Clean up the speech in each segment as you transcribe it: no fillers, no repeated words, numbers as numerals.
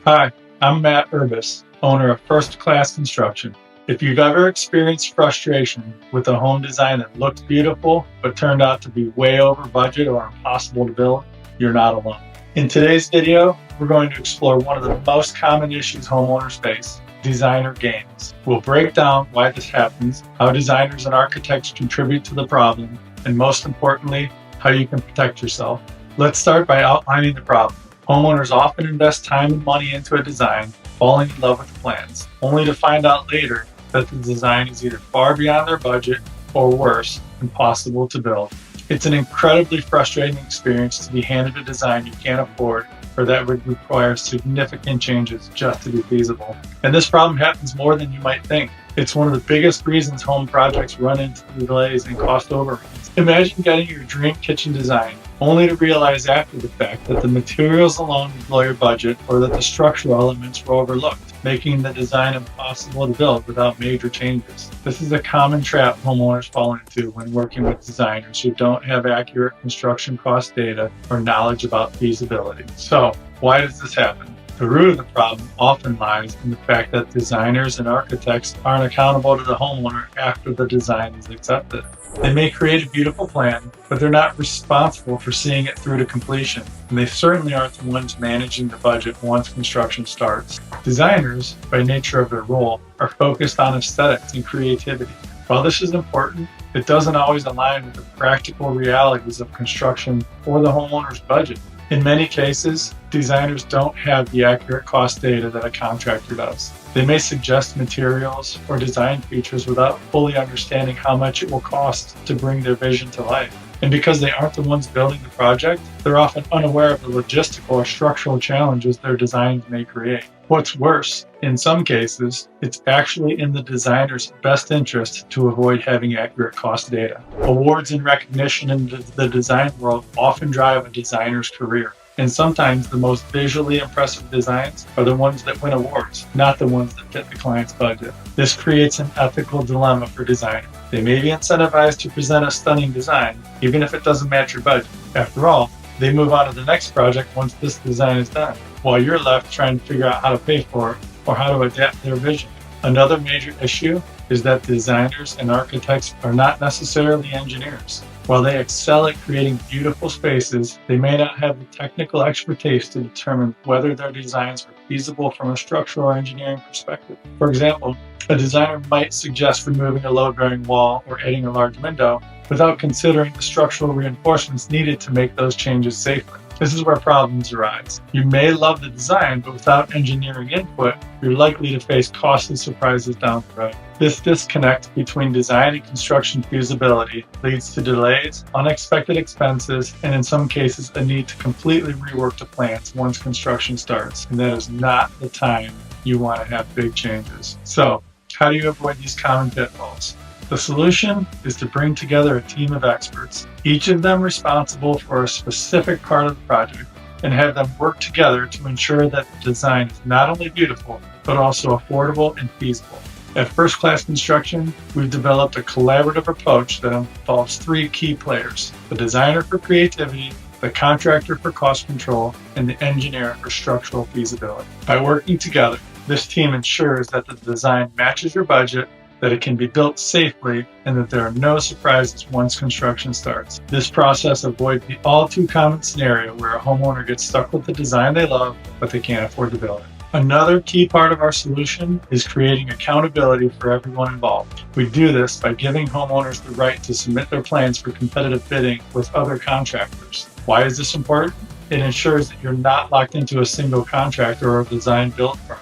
Hi, I'm Matt Urbis, owner of First Class Construction. If you've ever experienced frustration with a home design that looked beautiful but turned out to be way over budget or impossible to build, you're not alone. In today's video, we're going to explore one of the most common issues homeowners face: designer gains. We'll break down why this happens, how designers and architects contribute to the problem, and most importantly, how you can protect yourself. Let's start by outlining the problem. Homeowners often invest time and money into a design, falling in love with the plans, only to find out later that the design is either far beyond their budget or worse, impossible to build. It's an incredibly frustrating experience to be handed a design you can't afford or that would require significant changes just to be feasible. And this problem happens more than you might think. It's one of the biggest reasons home projects run into delays and cost overruns. Imagine getting your dream kitchen design, only to realize after the fact that the materials alone would blow your budget or that the structural elements were overlooked, making the design impossible to build without major changes. This is a common trap homeowners fall into when working with designers who don't have accurate construction cost data or knowledge about feasibility. So, why does this happen? The root of the problem often lies in the fact that designers and architects aren't accountable to the homeowner after the design is accepted. They may create a beautiful plan, but they're not responsible for seeing it through to completion, and they certainly aren't the ones managing the budget once construction starts. Designers, by nature of their role, are focused on aesthetics and creativity. While this is important, it doesn't always align with the practical realities of construction or the homeowner's budget. In many cases, designers don't have the accurate cost data that a contractor does. They may suggest materials or design features without fully understanding how much it will cost to bring their vision to life. And because they aren't the ones building the project, they're often unaware of the logistical or structural challenges their designs may create. What's worse, in some cases, it's actually in the designer's best interest to avoid having accurate cost data. Awards and recognition in the design world often drive a designer's career. And sometimes the most visually impressive designs are the ones that win awards, not the ones that fit the client's budget. This creates an ethical dilemma for designers. They may be incentivized to present a stunning design, even if it doesn't match your budget. After all, they move on to the next project once this design is done, while you're left trying to figure out how to pay for it or how to adapt their vision. Another major issue is that designers and architects are not necessarily engineers. While they excel at creating beautiful spaces, they may not have the technical expertise to determine whether their designs are feasible from a structural or engineering perspective. For example, a designer might suggest removing a load-bearing wall or adding a large window without considering the structural reinforcements needed to make those changes safely. This is where problems arise. You may love the design, but without engineering input, you're likely to face costly surprises down the road. This disconnect between design and construction feasibility leads to delays, unexpected expenses, and in some cases, a need to completely rework the plans once construction starts. And that is not the time you want to have big changes. So, how do you avoid these common pitfalls? The solution is to bring together a team of experts, each of them responsible for a specific part of the project, and have them work together to ensure that the design is not only beautiful, but also affordable and feasible. At First Class Construction, we've developed a collaborative approach that involves three key players: the designer for creativity, the contractor for cost control, and the engineer for structural feasibility. By working together, this team ensures that the design matches your budget, that it can be built safely, and that there are no surprises once construction starts. This process avoids the all too common scenario where a homeowner gets stuck with the design they love, but they can't afford to build it. Another key part of our solution is creating accountability for everyone involved. We do this by giving homeowners the right to submit their plans for competitive bidding with other contractors. Why is this important? It ensures that you're not locked into a single contractor or design-build firm.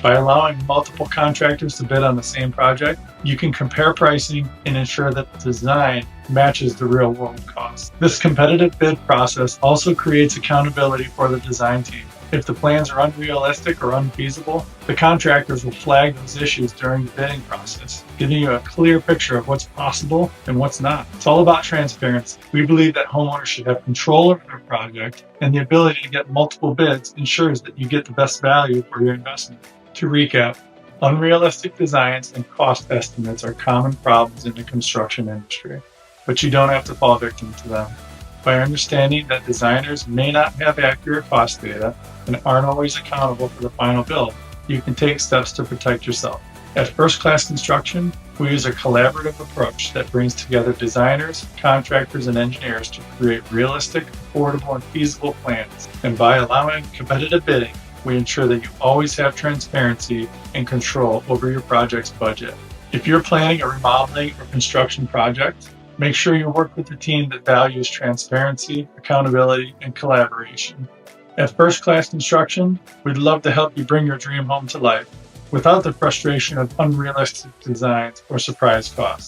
By allowing multiple contractors to bid on the same project, you can compare pricing and ensure that the design matches the real-world cost. This competitive bid process also creates accountability for the design team. If the plans are unrealistic or unfeasible, the contractors will flag those issues during the bidding process, giving you a clear picture of what's possible and what's not. It's all about transparency. We believe that homeowners should have control over their project, and the ability to get multiple bids ensures that you get the best value for your investment. To recap, unrealistic designs and cost estimates are common problems in the construction industry, but you don't have to fall victim to them. By understanding that designers may not have accurate cost data and aren't always accountable for the final build, you can take steps to protect yourself. At First Class Construction, we use a collaborative approach that brings together designers, contractors, and engineers to create realistic, affordable, and feasible plans. And by allowing competitive bidding, we ensure that you always have transparency and control over your project's budget. If you're planning a remodeling or construction project, make sure you work with a team that values transparency, accountability, and collaboration. At First Class Construction, we'd love to help you bring your dream home to life without the frustration of unrealistic designs or surprise costs.